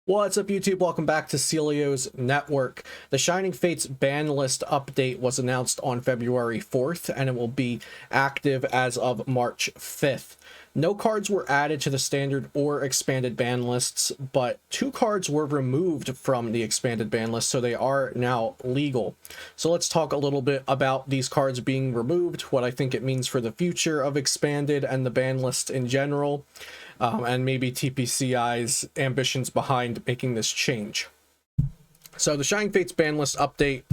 What's up, YouTube? Welcome back to Celio's Network. The Shining Fates ban list update was announced on February 4th, and it will be active as of March 5th. No cards were added to the standard or expanded ban lists, but 2 cards were removed from the expanded ban list, so they are now legal. So let's talk a little bit about these cards being removed, what I think it means for the future of expanded and the ban list in general. And maybe TPCI's ambitions behind making this change. So the Shining Fates ban list update,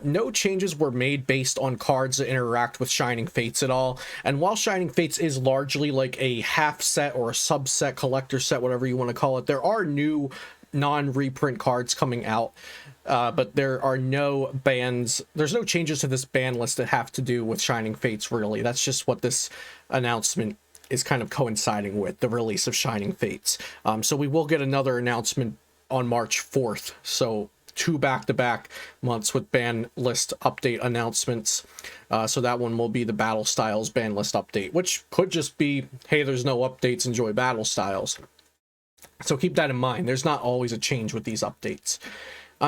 no changes were made based on cards that interact with Shining Fates at all. And while Shining Fates is largely like a half set or a subset, collector set, whatever you want to call it, there are new non-reprint cards coming out. But there are no bans, there's no changes to this ban list that have to do with Shining Fates, really. That's just what this announcement is kind of coinciding with the release of Shining Fates. So we will get another announcement on March 4th. So 2 back-to-back months with ban list update announcements. So that one will be the Battle Styles ban list update, which could just be, hey, there's no updates, enjoy Battle Styles. So keep that in mind. There's not always a change with these updates.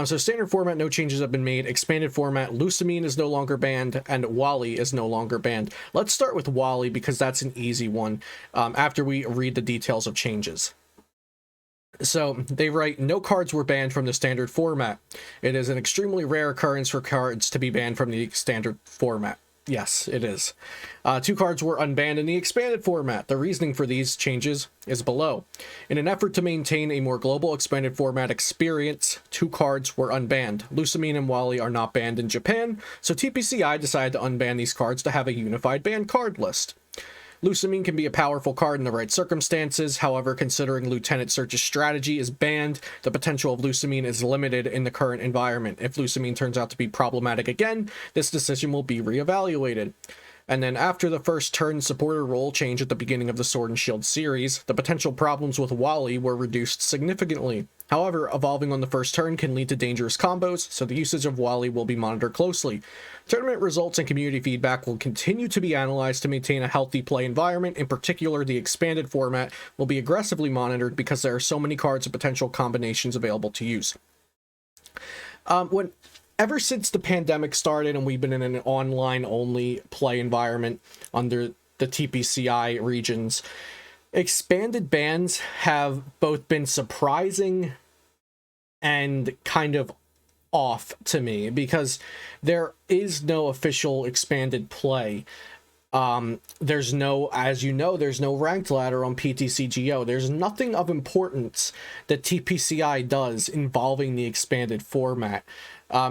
So standard format, no changes have been made. Expanded format, Lusamine is no longer banned, and Wally is no longer banned. Let's start with Wally because that's an easy one after we read the details of changes. So they write, no cards were banned from the standard format. It is an extremely rare occurrence for cards to be banned from the standard format. Yes, it is. 2 cards were unbanned in the expanded format. The reasoning for these changes is below. In an effort to maintain a more global expanded format experience, 2 cards were unbanned. Lusamine and Wally are not banned in Japan, so TPCI decided to unban these cards to have a unified banned card list. Lusamine can be a powerful card in the right circumstances. However, considering Lieutenant Search's strategy is banned, the potential of Lusamine is limited in the current environment. If Lusamine turns out to be problematic again, this decision will be reevaluated. And then after the first turn supporter role change at the beginning of the Sword and Shield series, the potential problems with Wally were reduced significantly. However, evolving on the first turn can lead to dangerous combos, so the usage of Wally will be monitored closely. Tournament results and community feedback will continue to be analyzed to maintain a healthy play environment. In particular, the expanded format will be aggressively monitored because there are so many cards and potential combinations available to use. Ever since the pandemic started and we've been in an online-only play environment under the TPCI regions, expanded bans have both been surprising and kind of off to me because there is no official expanded play. There's no, as you know, there's no ranked ladder on PTCGO. There's nothing of importance that TPCI does involving the expanded format.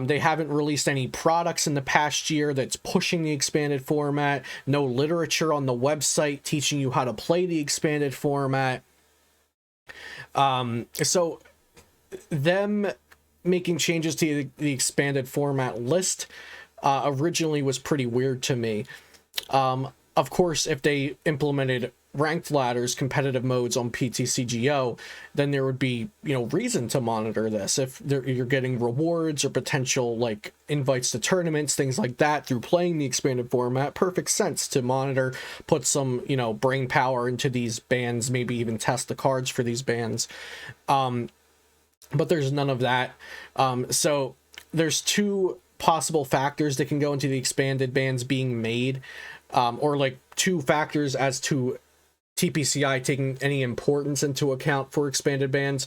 They haven't released any products in the past year that's pushing the expanded format. No literature on the website teaching you how to play the expanded format. So them making changes to the expanded format list originally was pretty weird to me. Of course, if they implemented ranked ladders, competitive modes on PTCGO, then there would be, reason to monitor this. If you're getting rewards or potential, like, invites to tournaments, things like that, through playing the expanded format, perfect sense to monitor, put some, brain power into these bans, maybe even test the cards for these bans. But there's none of that. So there's 2 possible factors that can go into the expanded bans being made, or like 2 factors as to TPCI taking any importance into account for expanded bans,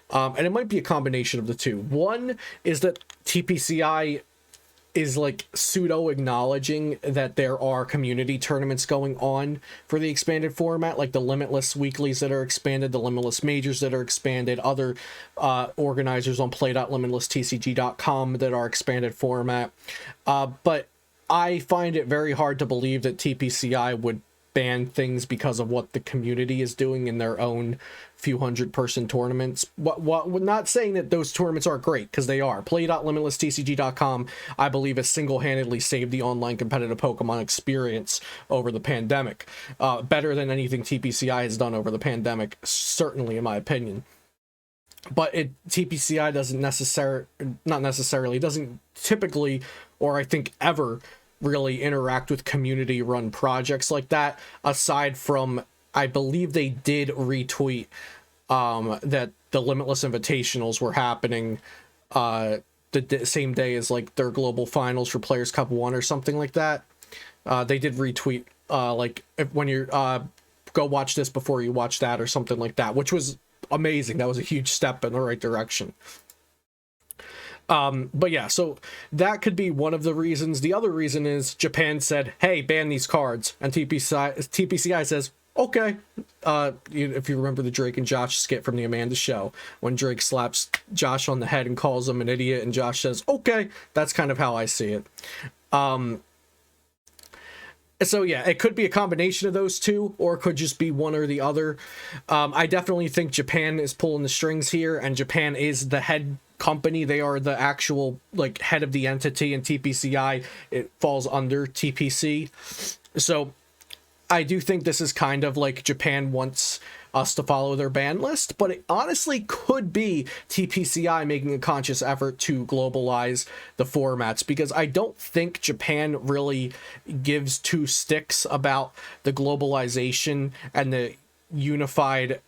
and it might be a combination of the 2. One is that TPCI is like pseudo acknowledging that there are community tournaments going on for the expanded format, like the Limitless weeklies that are expanded, the Limitless majors that are expanded, other organizers on play.limitlesstcg.com that are expanded format. But I find it very hard to believe that TPCI would ban things because of what the community is doing in their own few 100-person tournaments. Not saying that those tournaments aren't great, because they are. Play.limitlesstcg.com, I believe, has single-handedly saved the online competitive Pokemon experience over the pandemic. Better than anything TPCI has done over the pandemic, certainly in my opinion. But TPCI doesn't typically, or I think ever, really interact with community-run projects like that, aside from, I believe they did retweet that the Limitless Invitationals were happening the same day as like their global finals for Players Cup 1 or something like that. They did retweet like when you're go watch this before you watch that or something like that, which was amazing. That was a huge step in the right direction. But yeah, so that could be one of the reasons. The other reason is Japan said, hey, ban these cards, and TPCI says, okay. If you remember the Drake and Josh skit from the Amanda Show, when Drake slaps Josh on the head and calls him an idiot, and Josh says, okay, that's kind of how I see it. So yeah, it could be a combination of those two, or it could just be one or the other. I definitely think Japan is pulling the strings here, and Japan is the head company. They are the actual like head of the entity, and TPCI, it falls under TPC. So I do think this is kind of like Japan wants us to follow their ban list, but it honestly could be TPCI making a conscious effort to globalize the formats, because I don't think Japan really gives two sticks about the globalization and the unified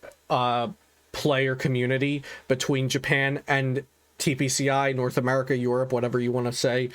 player community between Japan and TPCI, North America, Europe, whatever you want to say.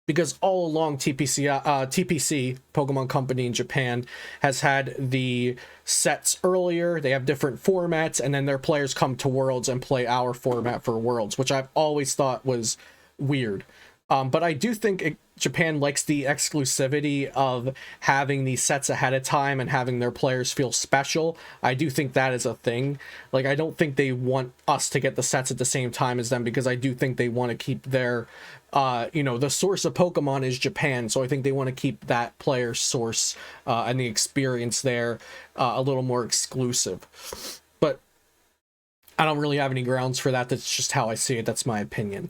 Because all along TPC, Pokemon Company in Japan, has had the sets earlier. They have different formats, and then their players come to Worlds and play our format for Worlds, which I've always thought was weird. But I do think Japan likes the exclusivity of having these sets ahead of time and having their players feel special. I do think that is a thing. Like, I don't think they want us to get the sets at the same time as them, because I do think they want to keep their, the source of Pokemon is Japan. So I think they want to keep that player source and the experience there a little more exclusive. But I don't really have any grounds for that. That's just how I see it. That's my opinion.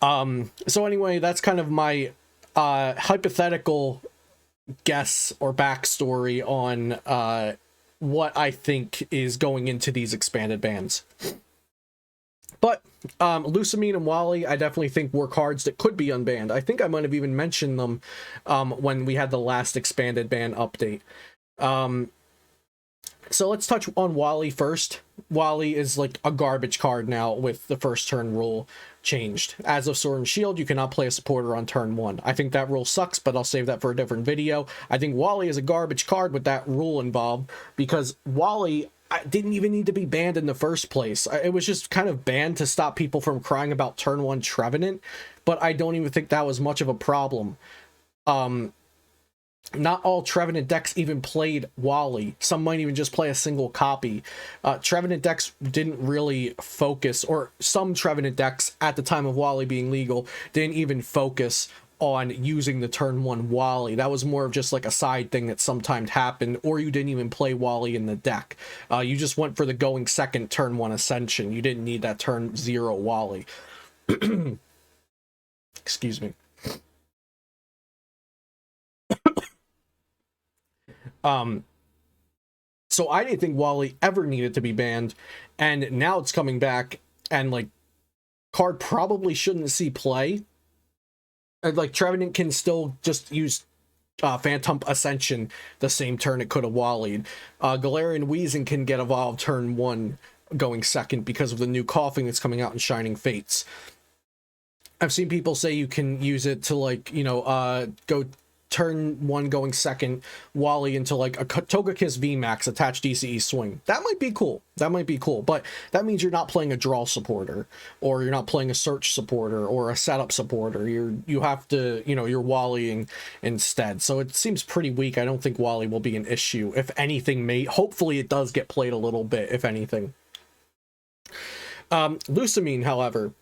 So anyway, that's kind of my hypothetical guess or backstory on what I think is going into these expanded bans. But Lusamine and Wally, I definitely think were cards that could be unbanned. I think I might have even mentioned them when we had the last expanded ban update. So let's touch on Wally first. Wally is like a garbage card now with the first turn rule changed. As of Sword and Shield, you cannot play a supporter on turn 1. I think that rule sucks, but I'll save that for a different video. I think Wally is a garbage card with that rule involved, because Wally didn't even need to be banned in the first place. It was just kind of banned to stop people from crying about turn 1 Trevenant, but I don't even think that was much of a problem. Not all Trevenant decks even played Wally. Some might even just play a single copy. Trevenant decks didn't really focus, or some Trevenant decks at the time of Wally being legal didn't even focus on using the turn 1 Wally. That was more of just like a side thing that sometimes happened, or you didn't even play Wally in the deck. You just went for the going second turn 1 Ascension. You didn't need that turn 0 Wally. Excuse me. So I didn't think Wally ever needed to be banned, and now it's coming back, and like, card probably shouldn't see play. And like, Trevenant can still just use Phantom Ascension the same turn it could have Wallied. Galarian Weezing can get evolved turn 1 going second because of the new Coughing that's coming out in Shining Fates. I've seen people say you can use it to like, go turn 1 going second, Wally into like a Togekiss VMAX, attach DCE swing. That might be cool. That might be cool. But that means you're not playing a draw supporter, or you're not playing a search supporter, or a setup supporter. You have to, you're Wallying instead. So it seems pretty weak. I don't think Wally will be an issue. If anything, hopefully it does get played a little bit, if anything. Lusamine, however.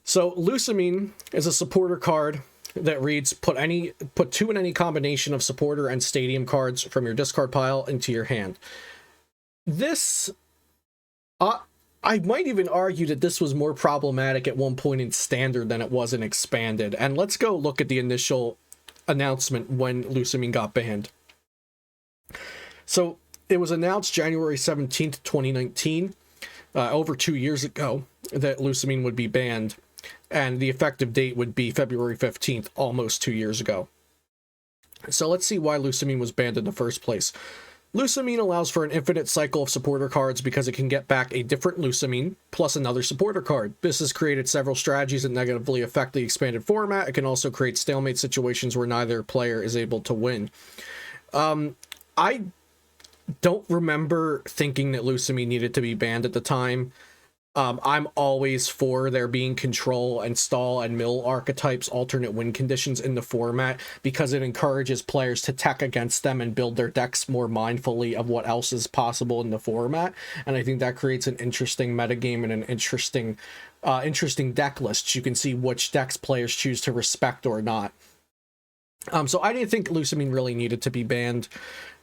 So Lusamine is a supporter card that reads, put 2 in any combination of supporter and stadium cards from your discard pile into your hand. This, I might even argue that this was more problematic at one point in standard than it was in expanded. And let's go look at the initial announcement when Lusamine got banned. So it was announced January 17th, 2019, over 2 years ago, that Lusamine would be banned. And the effective date would be February 15th, almost 2 years ago. So let's see why Lusamine was banned in the first place. Lusamine allows for an infinite cycle of supporter cards because it can get back a different Lusamine plus another supporter card. This has created several strategies that negatively affect the expanded format. It can also create stalemate situations where neither player is able to win. I don't remember thinking that Lusamine needed to be banned at the time. I'm always for there being control and stall and mill archetypes, alternate win conditions in the format, because it encourages players to tech against them and build their decks more mindfully of what else is possible in the format. And I think that creates an interesting metagame and an interesting deck list. You can see which decks players choose to respect or not. So I didn't think Lusamine really needed to be banned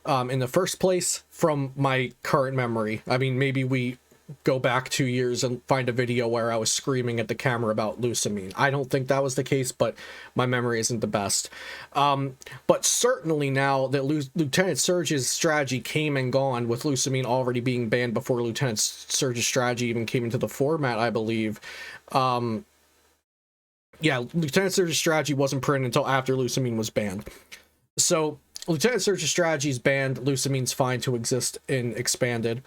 in the first place from my current memory. I mean, maybe we go back 2 years and find a video where I was screaming at the camera about Lusamine. I don't think that was the case, but my memory isn't the best. But certainly now that Lieutenant Surge's strategy came and gone, with Lusamine already being banned before Lieutenant Surge's strategy even came into the format, I believe. Yeah, Lieutenant Surge's strategy wasn't printed until after Lusamine was banned. So Lieutenant Surge's strategy is banned. Lusamine's fine to exist in Expanded.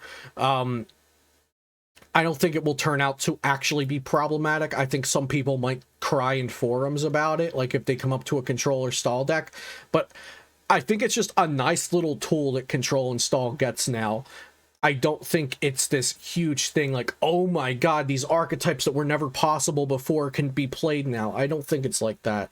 I don't think it will turn out to actually be problematic. I think some people might cry in forums about it, like if they come up to a control or stall deck. But I think it's just a nice little tool that control and stall gets now. I don't think it's this huge thing like, oh my god, these archetypes that were never possible before can be played now. I don't think it's like that.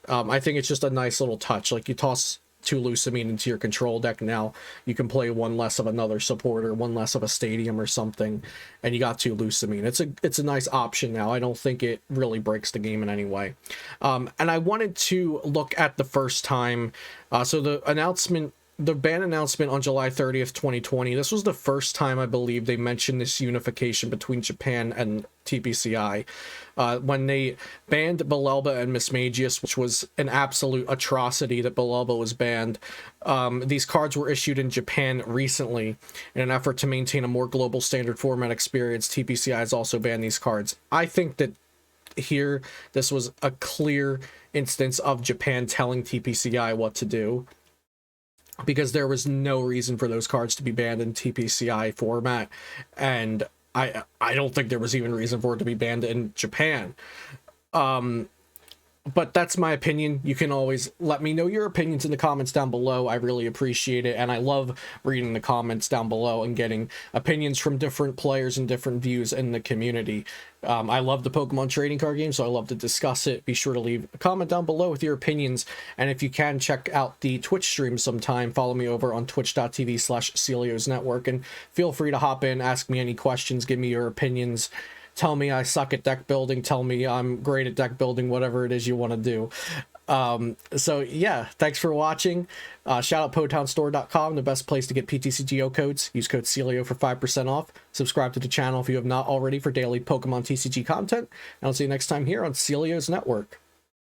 I think it's just a nice little touch. Like, you toss 2 Lusamine into your control deck, now you can play one less of another supporter, one less of a stadium or something, and you got 2 Lusamine. It's a nice option now. I don't think it really breaks the game in any way. And I wanted to look at the first time. So the ban announcement on July 30th, 2020, this was the first time I believe they mentioned this unification between Japan and TPCI. When they banned Belelba and Mismagius, which was an absolute atrocity that Belelba was banned. These cards were issued in Japan recently. In an effort to maintain a more global standard format experience, TPCI has also banned these cards. I think that here, this was a clear instance of Japan telling TPCI what to do, because there was no reason for those cards to be banned in TPCI format, and I don't think there was even reason for it to be banned in Japan. But that's my opinion. You can always let me know your opinions in the comments down below. I really appreciate it, and I love reading the comments down below and getting opinions from different players and different views in the community. I love the Pokemon trading card game, so I love to discuss it. Be sure to leave a comment down below with your opinions, and if you can, check out the Twitch stream sometime. Follow me over on twitch.tv/Celios Network, and feel free to hop in, ask me any questions, give me your opinions. Tell me I suck at deck building. Tell me I'm great at deck building, whatever it is you want to do. So yeah, thanks for watching. Shout out PotownStore.com, the best place to get PTCGO codes. Use code CELIO for 5% off. Subscribe to the channel if you have not already for daily Pokemon TCG content. And I'll see you next time here on Celios Network.